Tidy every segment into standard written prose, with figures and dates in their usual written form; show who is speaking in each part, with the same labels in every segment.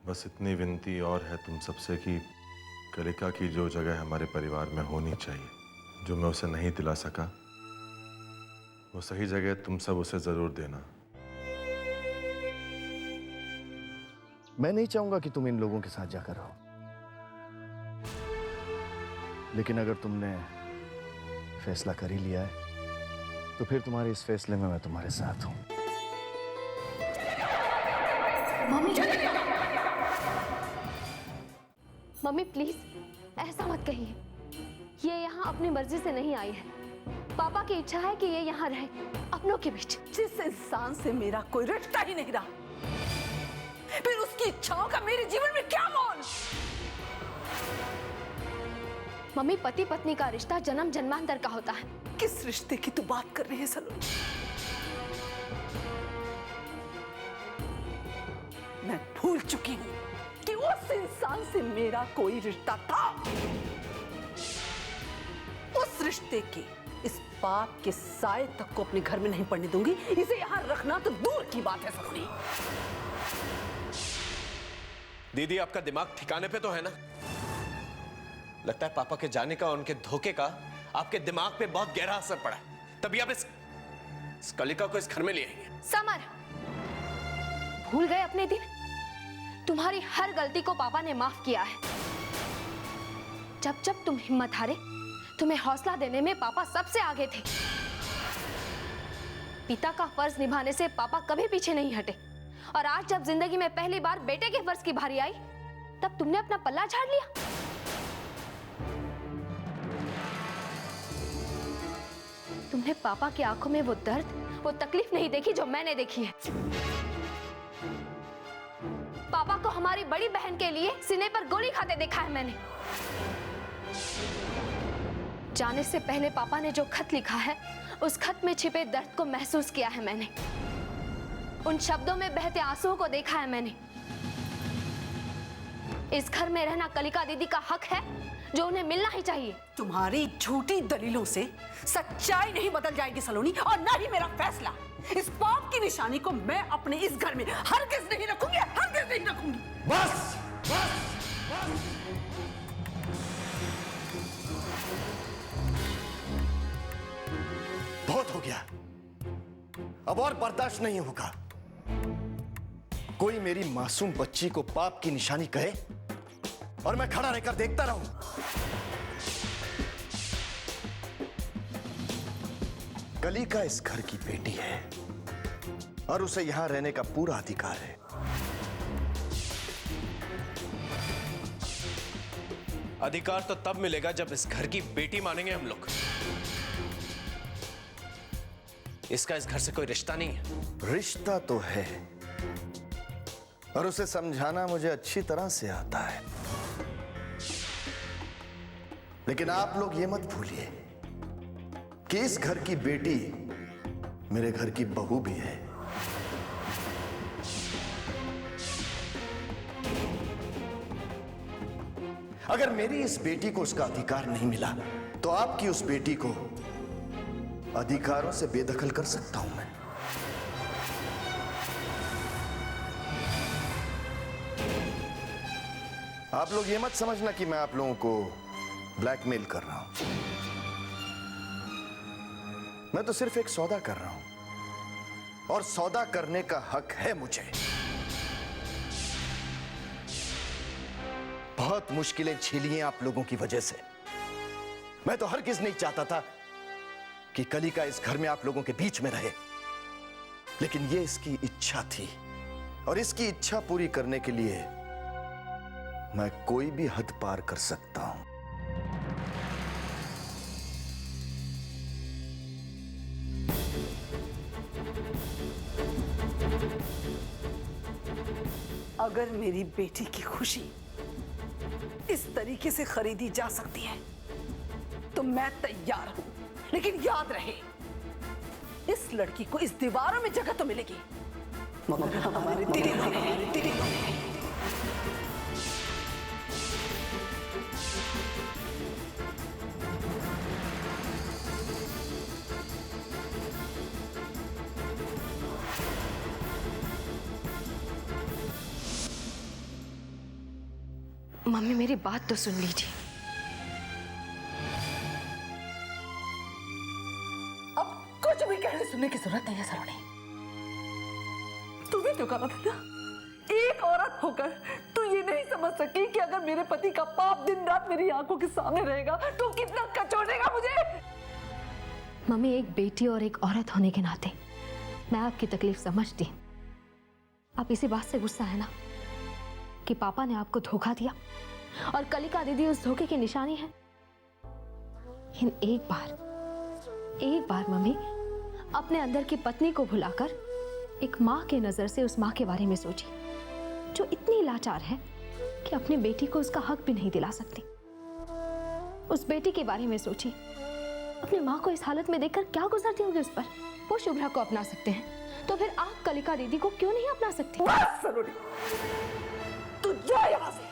Speaker 1: बस इतनी विनती और है तुम सबसे कि कलिका की जो जगह हमारे परिवार में होनी चाहिए, जो मैं उसे नहीं दिला सका, वो सही जगह तुम सब उसे जरूर देना।
Speaker 2: मैं नहीं चाहूंगा कि तुम इन लोगों के साथ जाकर रहो, लेकिन अगर तुमने फैसला कर ही लिया है तो फिर तुम्हारे इस फैसले में मैं तुम्हारे साथ हूं।
Speaker 3: मम्मी, मम्मी प्लीज ऐसा मत कहिए। ये यहाँ अपनी मर्जी से नहीं आई है। पापा की इच्छा है कि ये यहाँ रहे अपनों के बीच।
Speaker 4: जिस इंसान से मेरा कोई रिश्ता ही नहीं रहा, फिर उसकी इच्छाओं का मेरे जीवन में क्या मोल?
Speaker 3: मम्मी, पति पत्नी का रिश्ता जन्म जन्मांतर का होता है।
Speaker 4: किस रिश्ते की तू बात कर रही है सलोनी? मैं भूल चुकी हूं कि उस इंसान से मेरा कोई रिश्ता था। उस रिश्ते के इस पाप के साए तक को अपने घर में नहीं पड़ने दूंगी। इसे यहां रखना तो दूर की बात है सलोनी।
Speaker 5: दीदी, आपका दिमाग ठिकाने पे तो है ना? लगता है पापा के जाने का और उनके धोखे का आपके दिमाग पे बहुत गहरा असर पड़ा है, तभी आप इस कलिका को इस घर में ले आएंगे।
Speaker 3: समर, भूल गए अपने दिन? तुम्हारी हर गलती को पापा ने माफ किया है। जब जब तुम हिम्मत हारे, तुम्हें हौसला देने में पापा सबसे आगे थे। पिता का फर्ज निभाने से पापा कभी पीछे नहीं हटे। और आज जब जिंदगी में पहली बार बेटे के फर्ज की बारी आई, तब तुमने अपना पल्ला झाड़ लिया। तुमने पापा की आंखों में वो दर्द, वो तकलीफ नहीं देखी जो मैंने देखी है। पापा को हमारी बड़ी बहन के लिए सीने पर गोली खाते देखा है मैंने। जाने से पहले पापा ने जो खत लिखा है, उस खत में छिपे दर्द को महसूस किया है मैंने। उन शब्दों में बहते आंसुओं को देखा है मैंने। इस घर में रहना कलिका दीदी का हक है, जो उन्हें मिलना ही चाहिए।
Speaker 4: तुम्हारी झूठी दलीलों से सच्चाई नहीं बदल जाएगी सलोनी, और न ही मेरा फैसला। इस पाप की निशानी को मैं अपने इस घर में हरगिज़ नहीं रखूंगी, हरगिज़ नहीं रखूंगी।
Speaker 2: बस बस बस। बहुत हो गया, अब और बर्दाश्त नहीं होगा। कोई मेरी मासूम बच्ची को पाप की निशानी कहे और मैं खड़ा रहकर देखता रहूं। कलिका इस घर की बेटी है और उसे यहां रहने का पूरा अधिकार है।
Speaker 5: अधिकार तो तब मिलेगा जब इस घर की बेटी मानेंगे हम लोग। इसका इस घर से कोई रिश्ता नहीं है।
Speaker 2: रिश्ता तो है, और उसे समझाना मुझे अच्छी तरह से आता है। लेकिन आप लोग ये मत भूलिए कि इस घर की बेटी मेरे घर की बहू भी है। अगर मेरी इस बेटी को उसका अधिकार नहीं मिला, तो आपकी उस बेटी को अधिकारों से बेदखल कर सकता हूं मैं। आप लोग ये मत समझना कि मैं आप लोगों को ब्लैकमेल कर रहा हूं। मैं तो सिर्फ एक सौदा कर रहा हूं, और सौदा करने का हक है मुझे। बहुत मुश्किलें झेली हैं आप लोगों की वजह से। मैं तो हरगिज़ नहीं चाहता था कि कलिका इस घर में आप लोगों के बीच में रहे, लेकिन ये इसकी इच्छा थी, और इसकी इच्छा पूरी करने के लिए मैं कोई भी हद पार कर सकता हूं।
Speaker 4: अगर मेरी बेटी की खुशी इस तरीके से खरीदी जा सकती है तो मैं तैयार हूं, लेकिन याद रहे, इस लड़की को इस दीवारों में जगह तो मिलेगी, मगर हमारे दिलों में।
Speaker 3: मम्मी मेरी बात तो सुन लीजिए।
Speaker 4: अब कुछ भी कहने सुनने की जरूरत नहीं है सलोनी। तुम्हें क्यों कहा था ना, एक औरत होकर तू ये नहीं समझ सकी कि अगर मेरे पति का पाप दिन रात मेरी आंखों के सामने रहेगा तो कितना कचोटेगा मुझे।
Speaker 3: मम्मी, एक बेटी और एक औरत होने के नाते मैं आपकी तकलीफ समझती हूँ। आप इसी बात से गुस्सा है ना कि पापा ने आपको धोखा दिया और कलिका दीदी उस धोखे की निशानी है। लेकिन एक बार मम्मी अपने अंदर की पत्नी को भुलाकर एक माँ के नजर से उस माँ के बारे में सोची जो इतनी लाचार है कि अपनी बेटी को उसका हक भी नहीं दिला सकती। उस बेटी के बारे में सोची, अपनी माँ को इस हालत में देखकर क्या गुजरती होगी उस पर। वो शुभ्रा को अपना सकते हैं तो फिर आप कलिका दीदी को क्यों नहीं अपना सकती?
Speaker 4: बस सलोनी, तू जा यहां से।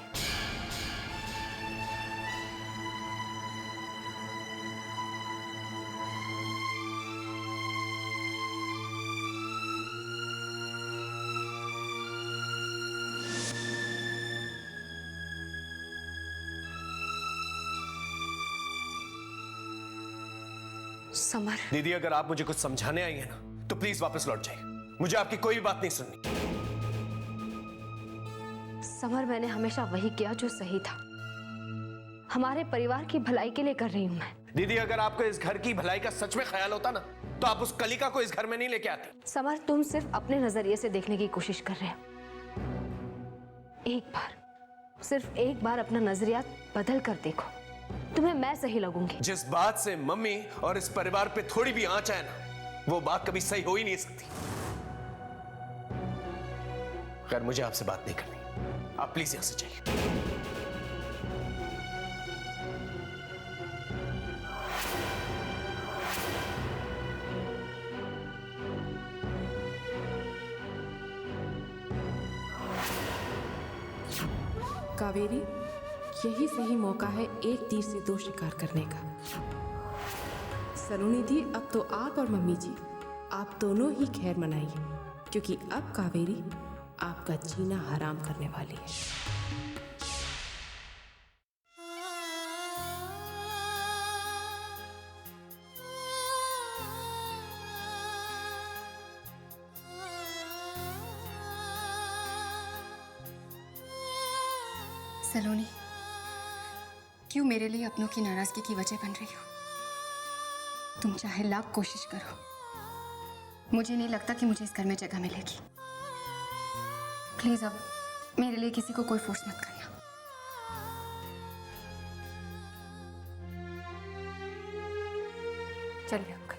Speaker 3: समर,
Speaker 5: दीदी अगर आप मुझे कुछ समझाने आई है ना तो प्लीज वापस लौट जाइए। मुझे आपकी कोई भी बात नहीं सुननी।
Speaker 3: समर, मैंने हमेशा वही किया जो सही था। हमारे परिवार की भलाई के लिए कर रही हूं मैं।
Speaker 5: दीदी अगर आपको इस घर की भलाई का सच में ख्याल होता ना तो आप उस कलिका को इस घर में नहीं लेके आती।
Speaker 3: समर, तुम सिर्फ अपने नजरिए से देखने की कोशिश कर रहे हो। सिर्फ एक बार अपना नजरिया बदल कर देखो, तुम्हें मैं सही लगूंगी।
Speaker 5: जिस बात से मम्मी और इस परिवार पे थोड़ी भी आंच है ना, वो बात कभी सही हो ही नहीं सकती। खैर, मुझे आपसे बात नहीं करनी, आप प्लीज यहां से जाइए।
Speaker 6: कावेरी, यही सही मौका है एक तीर से दो शिकार करने का। सलोनी दी, अब तो आप और मम्मी जी आप दोनों ही खैर मनाइए, क्योंकि अब कावेरी आपका जीना हराम करने वाली है।
Speaker 7: सलोनी, क्यों मेरे लिए अपनों की नाराजगी की वजह बन रही हो? तुम चाहे लाख कोशिश करो, मुझे नहीं लगता कि मुझे इस घर में जगह मिलेगी। प्लीज अब मेरे लिए किसी को कोई फोर्स मत करना। चलिए अंकल।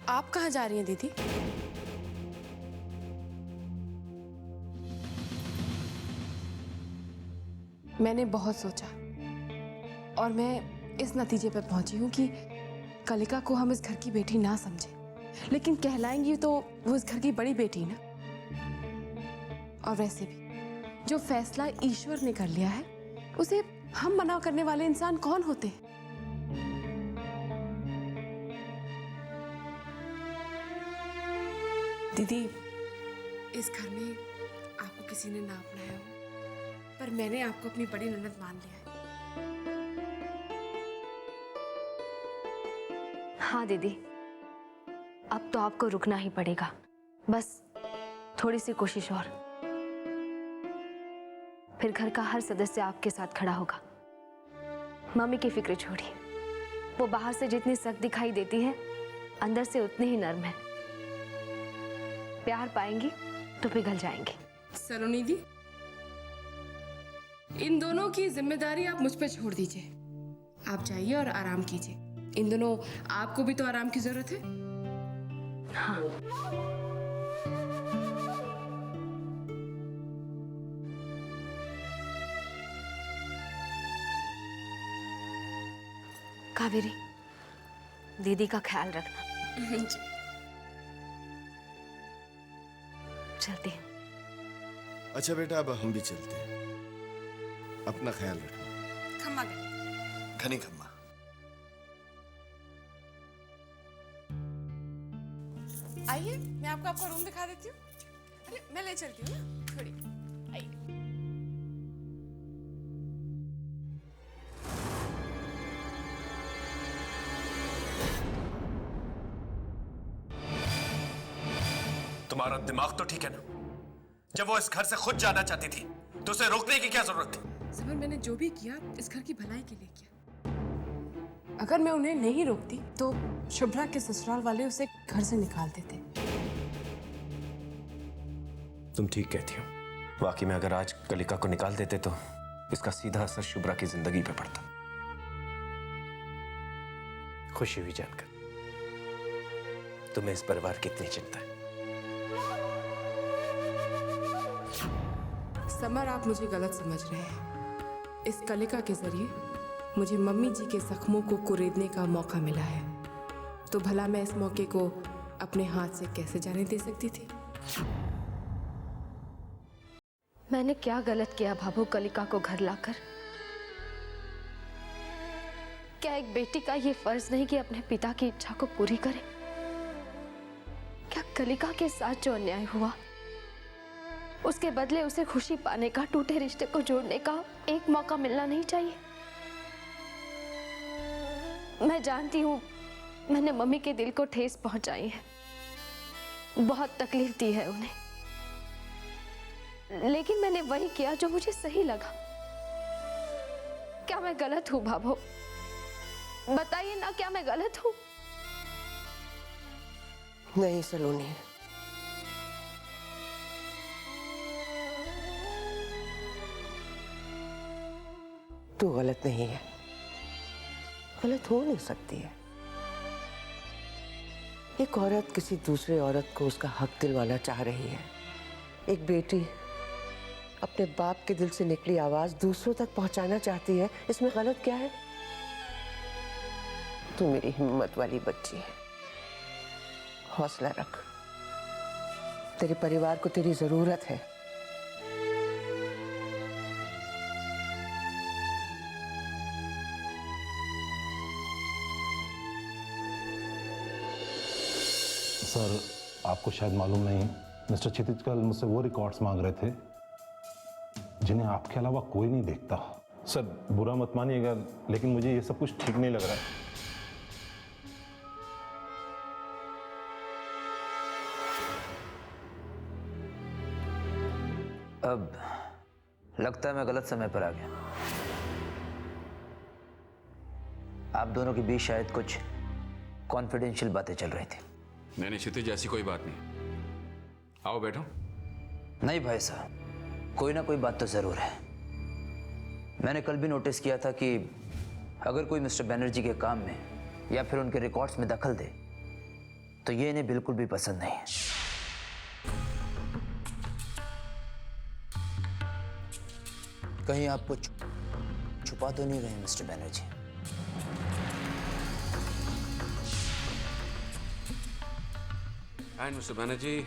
Speaker 6: आप कहाँ जा रही हैं दीदी? मैंने बहुत सोचा और मैं इस नतीजे पर पहुंची हूं कि कलिका को हम इस घर की बेटी ना समझें, लेकिन कहलाएंगी तो वो इस घर की बड़ी बेटी ना। और वैसे भी जो फैसला ईश्वर ने कर लिया है उसे हम मना करने वाले इंसान कौन होते हैं? दीदी, इस घर में आपको किसी ने ना अपनाया हो, पर मैंने आपको अपनी बड़ी ननद मान लिया है।
Speaker 3: हाँ दीदी, अब तो आपको रुकना ही पड़ेगा। बस थोड़ी सी कोशिश और, फिर घर का हर सदस्य आपके साथ खड़ा होगा। मम्मी की फिक्र छोड़िए, वो बाहर से जितनी सख्त दिखाई देती है अंदर से उतनी ही नर्म है। प्यार पाएंगी तो पिघल जाएंगी।
Speaker 6: सलोनी दी, इन दोनों की जिम्मेदारी आप मुझ पे छोड़ दीजिए। आप जाइए और आराम कीजिए। इन दोनों, आपको भी तो आराम की जरूरत है।
Speaker 3: हाँ। कावेरी, दीदी का ख्याल रखना। चलते हैं।
Speaker 2: अच्छा बेटा, अब हम भी चलते हैं। अपना ख्याल रखना।
Speaker 6: खम्मा
Speaker 2: घनी खम्मा।
Speaker 6: आइए, मैं आपको आपका रूम दिखा देती हूँ। अरे मैं ले चलती हूँ ना, थोड़ी आइए।
Speaker 5: तुम्हारा दिमाग तो ठीक है ना? जब वो इस घर से खुद जाना चाहती थी तो उसे रोकने की क्या जरूरत थी?
Speaker 6: समर, मैंने जो भी किया इस घर की भलाई के लिए किया। अगर मैं उन्हें नहीं रोकती तो शुभ्रा के ससुराल वाले उसे घर से निकाल देते।
Speaker 5: तुम ठीक कहती हो। वाकई में अगर आज कलिका को निकाल देते तो इसका सीधा असर शुभ्रा की जिंदगी पे पड़ता। खुशी हुई जानकर तुम्हें इस परिवार की इतनी चिंता है।
Speaker 6: समर, आप मुझे गलत समझ रहे हैं। इस कलिका के जरिए मुझे मम्मी जी के जख्मों को कुरेदने का मौका मिला है, तो भला मैं इस मौके को अपने हाथ से कैसे जाने दे सकती थी?
Speaker 3: मैंने क्या गलत किया भाभू कलिका को घर लाकर? क्या एक बेटी का ये फर्ज नहीं कि अपने पिता की इच्छा को पूरी करे? क्या कलिका के साथ जो अन्याय हुआ उसके बदले उसे खुशी पाने का, टूटे रिश्ते को जोड़ने का एक मौका मिलना नहीं चाहिए? मैं जानती हूं मैंने मम्मी के दिल को ठेस पहुंचाई है, बहुत तकलीफ दी है उन्हें, लेकिन मैंने वही किया जो मुझे सही लगा। क्या मैं गलत हूं भाभो? बताइए ना, क्या मैं गलत हूं?
Speaker 8: नहीं सलोनी, तू गलत नहीं है, गलत हो नहीं सकती है। एक औरत किसी दूसरे औरत को उसका हक दिलवाना चाह रही है। एक बेटी अपने बाप के दिल से निकली आवाज दूसरों तक पहुंचाना चाहती है, इसमें गलत क्या है? तू मेरी हिम्मत वाली बच्ची है, हौसला रख। तेरे परिवार को तेरी जरूरत है।
Speaker 9: सर, आपको शायद मालूम नहीं, मिस्टर क्षितिज कल मुझसे वो रिकॉर्ड्स मांग रहे थे जिन्हें आपके अलावा कोई नहीं देखता। सर, बुरा मत मानिएगा, लेकिन मुझे ये सब कुछ ठीक नहीं लग रहा है।
Speaker 10: अब लगता है मैं गलत समय पर आ गया। आप दोनों के बीच शायद कुछ कॉन्फिडेंशियल बातें चल रही थी।
Speaker 11: नहीं क्षितिज, ऐसी कोई बात नहीं। आओ बैठो।
Speaker 10: नहीं भाई साहब, कोई ना कोई बात तो जरूर है। मैंने कल भी नोटिस किया था कि अगर कोई मिस्टर बनर्जी के काम में या फिर उनके रिकॉर्ड्स में दखल दे तो ये इन्हें बिल्कुल भी पसंद नहीं है। कहीं आपको छुपा तो नहीं रहे mister Banerjee?
Speaker 11: And mister Banerjee,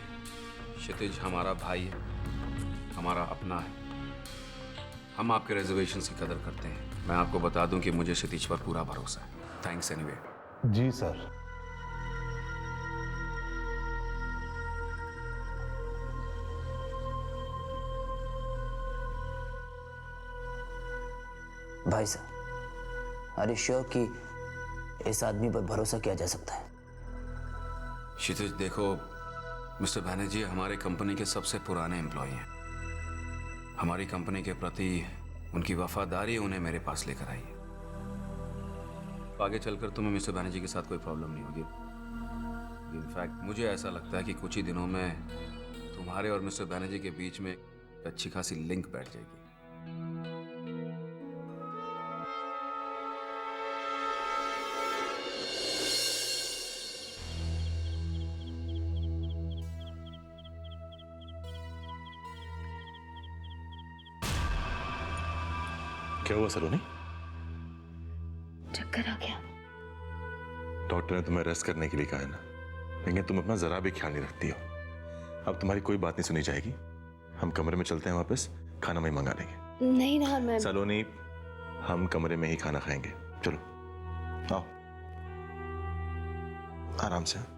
Speaker 11: Kshitij हमारा भाई है, हमारा अपना है। हम आपके रिजर्वेशंस की कदर करते हैं। मैं आपको बता दूं कि मुझे क्षितिज पर पूरा भरोसा है। Thanks anyway.
Speaker 9: जी सर।
Speaker 10: भाई साहब, आर यू श्योर कि इस आदमी पर भरोसा किया जा सकता है?
Speaker 11: क्षितिज देखो, मिस्टर बनर्जी हमारे कंपनी के सबसे पुराने एम्प्लॉय हैं। हमारी कंपनी के प्रति उनकी वफादारी उन्हें मेरे पास लेकर आई है। आगे चलकर तुम्हें मिस्टर बनर्जी के साथ कोई प्रॉब्लम नहीं होगी। इनफैक्ट मुझे ऐसा लगता है कि कुछ ही दिनों में तुम्हारे और मिस्टर बनर्जी के बीच में अच्छी खासी लिंक बैठ जाएगी।
Speaker 1: क्या हुआ सलोनी?
Speaker 3: चक्कर आ गया।
Speaker 1: डॉक्टर ने तुम्हें रेस्ट करने के लिए कहा है ना, लेकिन तुम अपना जरा भी ख्याल नहीं रखती हो। अब तुम्हारी कोई बात नहीं सुनी जाएगी। हम कमरे में चलते हैं, वापस खाना वहीं मंगा लेंगे।
Speaker 3: नहीं ना, मैं
Speaker 1: सलोनी, हम कमरे में ही खाना खाएंगे। चलो आओ, आराम से।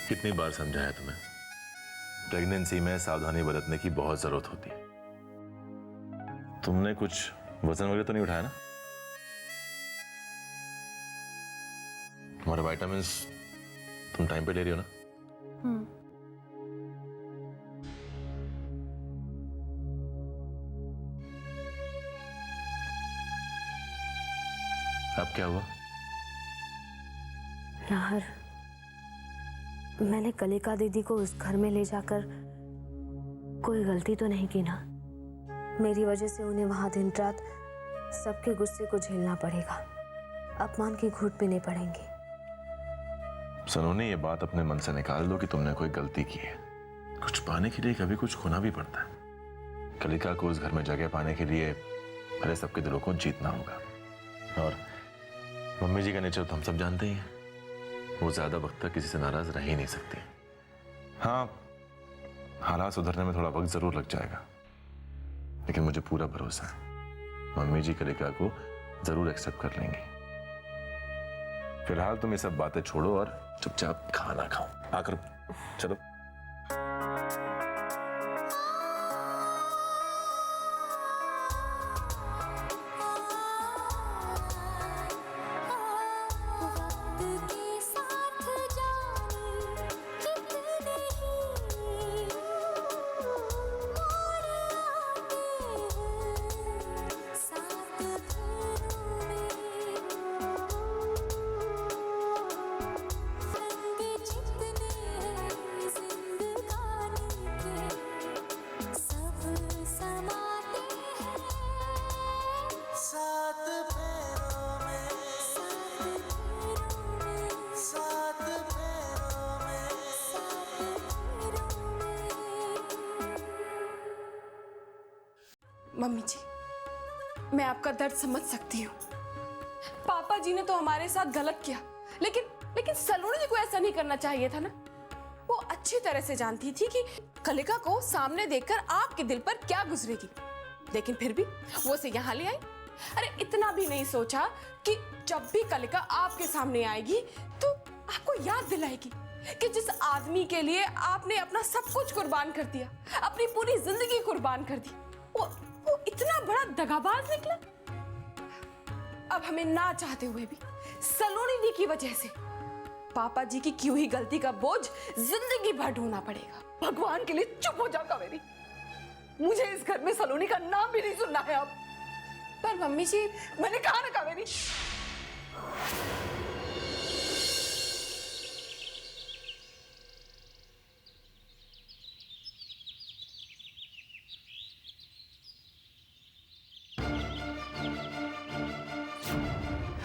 Speaker 1: कितनी बार समझाया तुम्हें, प्रेगनेंसी में सावधानी बरतने की बहुत जरूरत होती है। तुमने कुछ वजन वगैरह तो नहीं उठाया ना? तुम्हारे विटामिन्स तुम टाइम पे ले रही हो ना? अब क्या हुआ?
Speaker 3: नाहर, मैंने कलिका दीदी को उस घर में ले जाकर कोई गलती तो नहीं की ना? मेरी वजह से उन्हें वहां दिन रात सबके गुस्से को झेलना पड़ेगा, अपमान की घूंट पीने पड़ेंगे।
Speaker 1: सलोनी, ये बात अपने मन से निकाल दो कि तुमने कोई गलती की है। कुछ पाने के लिए कभी कुछ खोना भी पड़ता है। कलिका को उस घर में जगह पाने के लिए पहले सबके दिलों को जीतना होगा। और मम्मी जी का नेचर तो हम सब जानते ही हैं। वो ज्यादा वक्त तक किसी से नाराज रह ही नहीं सकती। हाँ, हालात सुधरने में थोड़ा वक्त जरूर लग जाएगा, लेकिन मुझे पूरा भरोसा है मम्मी जी कलिका को जरूर एक्सेप्ट कर लेंगी। फिलहाल तुम ये सब बातें छोड़ो और चुपचाप खाना खाओ। आकर चलो।
Speaker 6: मम्मी जी, मैं आपका दर्द समझ सकती हूँ। पापा जी ने तो हमारे साथ गलत किया, लेकिन सलोनी जी को ऐसा नहीं करना चाहिए था ना। वो अच्छी तरह से जानती थी कि कलिका को सामने देखकर आपके दिल पर क्या गुजरेगी, लेकिन फिर भी वो उसे यहाँ ले आई। अरे इतना भी नहीं सोचा कि जब भी कलिका आपके सामने आएगी तो आपको याद दिलाएगी कि जिस आदमी के लिए आपने अपना सब कुछ कुर्बान कर दिया, अपनी पूरी जिंदगी कुर्बान कर दी, वो इतना बड़ा दगाबाज निकला। अब हमें ना चाहते हुए भी सलोनी दी की वजह से पापा जी की की हुई गलती का बोझ जिंदगी भर ढोना पड़ेगा।
Speaker 4: भगवान के लिए चुप हो जाओ कावेरी। मुझे इस घर में सलोनी का नाम भी नहीं सुनना है अब।
Speaker 6: पर मम्मी जी,
Speaker 4: मैंने कहा ना कावेरी।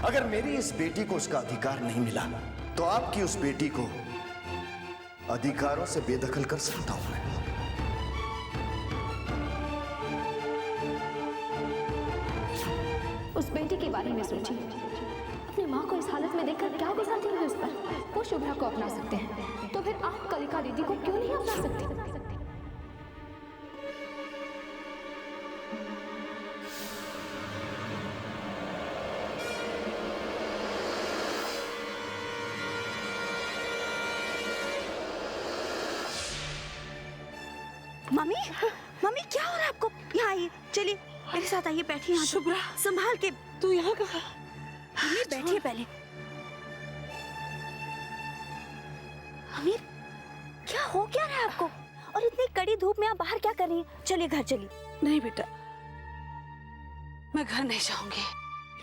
Speaker 2: अगर मेरी इस बेटी को उसका अधिकार नहीं मिला तो आपकी उस बेटी को अधिकारों से बेदखल कर सकता हूं मैं।
Speaker 3: उस बेटी के बारे में सोचिए। अपनी माँ को इस हालत में देखकर क्या गुजरती है उस पर। वो शुभ्रा को अपना सकते हैं, तो फिर आप कलिका दीदी को क्यों नहीं अपना सकते?
Speaker 12: मम्मी, मम्मी क्या हो रहा है आपको? यहाँ आइए, चलिए मेरे साथ आइए, बैठिए यहाँ।
Speaker 4: शुभ्रा,
Speaker 12: संभाल के।
Speaker 4: तू यहाँ कहाँ?
Speaker 12: मम्मी बैठिए पहले। मम्मी क्या हो क्या रहा है आपको? और इतनी कड़ी धूप में आप बाहर क्या कर रही हैं? चलिए घर चलिए।
Speaker 4: नहीं बेटा, मैं घर नहीं जाऊंगी।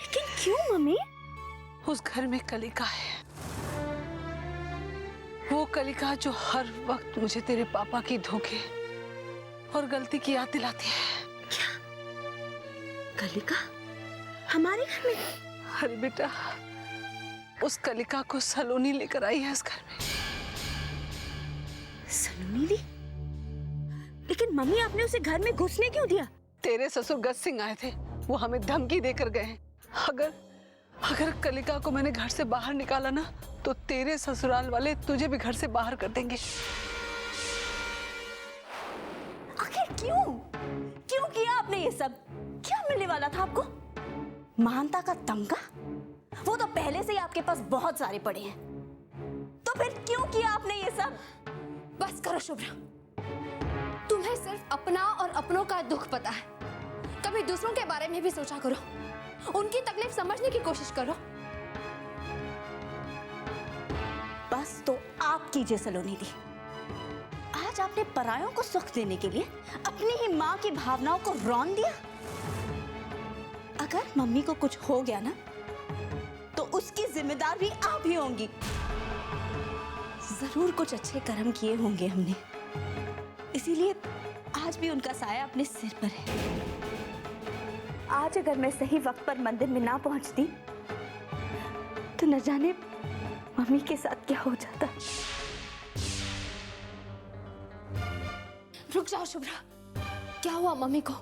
Speaker 12: लेकिन क्यों मम्मी?
Speaker 4: उस घर में कलिका है, वो कलिका जो हर वक्त मुझे तेरे पापा की धोखे और गलती की याद दिलाती है।
Speaker 12: क्या? कलिका हमारे घर में?
Speaker 4: अरे बेटा, उस कलिका को सलोनी लेकर आई है इस घर में।
Speaker 12: सलोनी ली? लेकिन मम्मी आपने उसे घर में घुसने क्यों दिया?
Speaker 4: तेरे ससुर गज सिंह आए थे, वो हमें धमकी देकर गए हैं। अगर कलिका को मैंने घर से बाहर निकाला ना, तो तेरे ससुराल वाले तुझे भी घर से बाहर कर देंगे।
Speaker 12: आखिर क्यों किया आपने ये सब? क्या मिलने वाला था आपको? महानता का तमगा? वो तो पहले से ही आपके पास बहुत सारे पड़े हैं। तो फिर क्यों किया आपने ये सब?
Speaker 3: बस करो शुभ्रा, तुम्हें सिर्फ अपना और अपनों का दुख पता है। कभी दूसरों के बारे में भी सोचा करो, उनकी तकलीफ समझने की कोशिश करो।
Speaker 12: कीजिए सलोनी दी। आज आपने परायों को सुख देने के लिए अपनी ही माँ की भावनाओं को रौंद दिया। अगर मम्मी को कुछ हो गया ना तो उसकी जिम्मेदार भी आप ही होंगी। जरूर कुछ अच्छे कर्म किए होंगे हमने, इसीलिए आज भी उनका साया अपने सिर पर है। आज अगर मैं सही वक्त पर मंदिर में ना पहुंचती तो न जाने मम्मी के साथ क्या हो जाता।
Speaker 3: रुक जाओ शुभ्रा, क्या हुआ मम्मी को?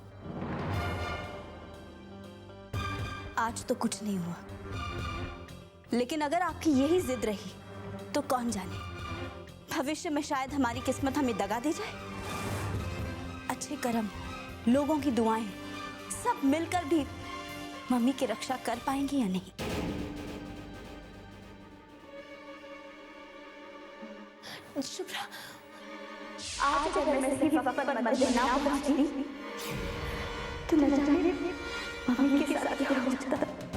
Speaker 12: आज तो कुछ नहीं हुआ, लेकिन अगर आपकी यही जिद रही तो कौन जाने भविष्य में शायद हमारी किस्मत हमें दगा दे जाए। अच्छे कर्म, लोगों की दुआएं सब मिलकर भी मम्मी की रक्षा कर पाएंगी या नहीं?
Speaker 3: शुभ्रा,
Speaker 12: आज अगर मैं सही वक्त पर मंदिर ना पहुंचती तो न जाने मम्मी के साथ क्या हो जाता।